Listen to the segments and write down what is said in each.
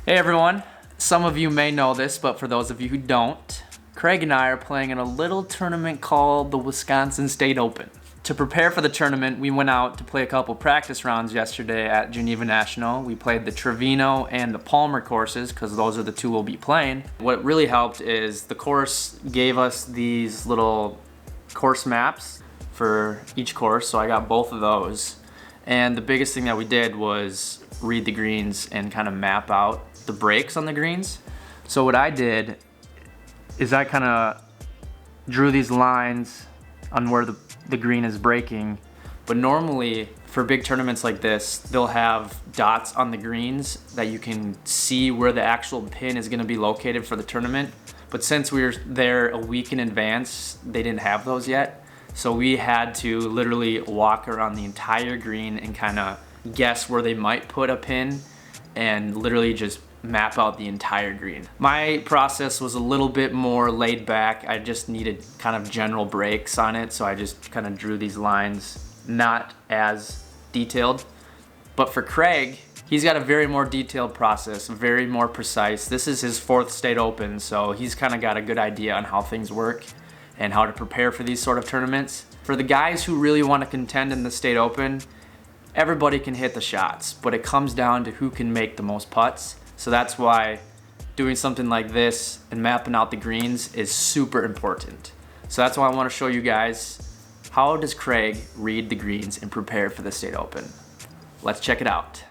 Hey everyone, some of you may know this, but for those of you who don't, Kraig and I are playing in a little tournament called the Wisconsin State Open. To prepare for the tournament, we went out to play a couple practice rounds yesterday at Geneva National. We played the Trevino and the Palmer courses because those are the two we'll be playing. What really helped is the course gave us these little course maps for each course, so I got both of those. And the biggest thing that we did was read the greens and kind of map out the breaks on the greens. So what I did is I kind of drew these lines on where the green is breaking. But normally for big tournaments like this, they'll have dots on the greens that you can see where the actual pin is going to be located for the tournament. But since we were there a week in advance, they didn't have those yet. So we had to literally walk around the entire green and kind of guess where they might put a pin and literally just map out the entire green. My process was a little bit more laid back. I just needed kind of general breaks on it, so I just kind of drew these lines, not as detailed. But for Kraig, he's got a very more detailed process, very more precise. This is his 4th state open, so he's kind of got a good idea on how things work and how to prepare for these sort of tournaments. For the guys who really want to contend in the state open, everybody can hit the shots, but it comes down to who can make the most putts. So that's why doing something like this and mapping out the greens is super important. So that's why I want to show you guys, how does Kraig read the greens and prepare for the state open? Let's check it out.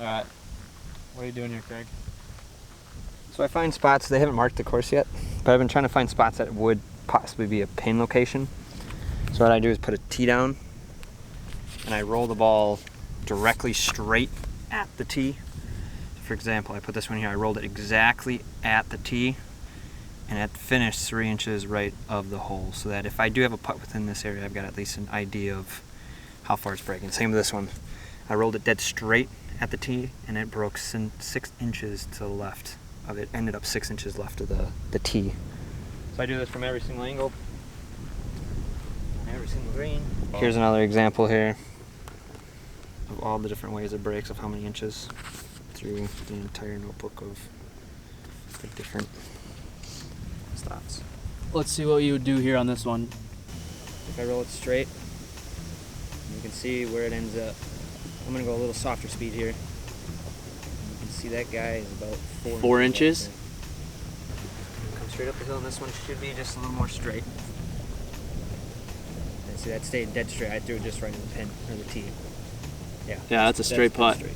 Alright, what are you doing here, Kraig? So I find spots, they haven't marked the course yet, but I've been trying to find spots that would possibly be a pin location. So what I do is put a tee down, and I roll the ball directly straight at the tee. For example, I put this one here, I rolled it exactly at the tee, and at the finish 3 inches right of the hole, so that if I do have a putt within this area, I've got at least an idea of how far it's breaking. Same with this one. I rolled it dead straight at the tee, and it broke 6 inches to the left of it. Ended up 6 inches left of the tee. So I do this from every single angle, every single green. Here's another example here of all the different ways it breaks, of how many inches through the entire notebook of the different spots. Let's see what you would do here on this one. If I roll it straight, you can see where it ends up. I'm gonna go a little softer speed here. You can see that guy is about 4 inches. Come straight up the hill, and this one should be just a little more straight. And see, that stayed dead straight. I threw it just right in the pin, or the tee. Yeah. Yeah, that's a straight putt. Straight.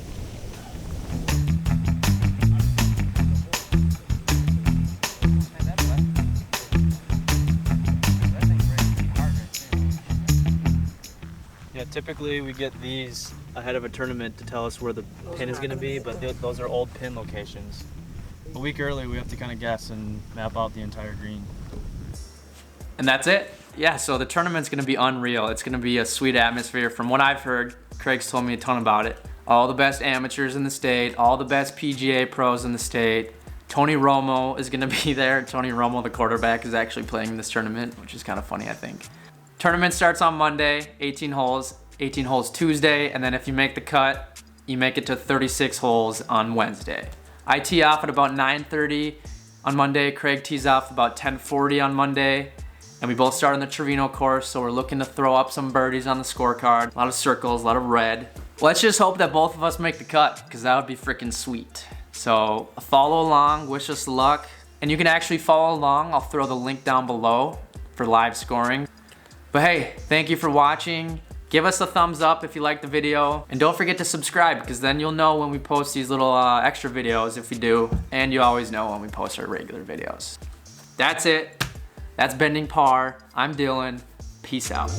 Yeah, typically we get these ahead of a tournament to tell us where the pin is going to be, but those are old pin locations. A week early, we have to kind of guess and map out the entire green. And that's it. Yeah, so the tournament's gonna be unreal. It's gonna be a sweet atmosphere. From what I've heard, Kraig's told me a ton about it. All the best amateurs in the state, all the best PGA pros in the state. Tony Romo is gonna be there. Tony Romo, the quarterback, is actually playing in this tournament, which is kind of funny, I think. Tournament starts on Monday, 18 holes Tuesday, and then if you make the cut, you make it to 36 holes on Wednesday. I tee off at about 9:30 on Monday. Kraig tees off about 10:40 on Monday. And we both start on the Trevino course, so we're looking to throw up some birdies on the scorecard. A lot of circles, a lot of red. Let's just hope that both of us make the cut, because that would be freaking sweet. So follow along, wish us luck. And you can actually follow along. I'll throw the link down below for live scoring. But hey, thank you for watching. Give us a thumbs up if you liked the video. And don't forget to subscribe, because then you'll know when we post these little extra videos if we do. And you always know when we post our regular videos. That's it. That's Bending Par. I'm Dylan. Peace out.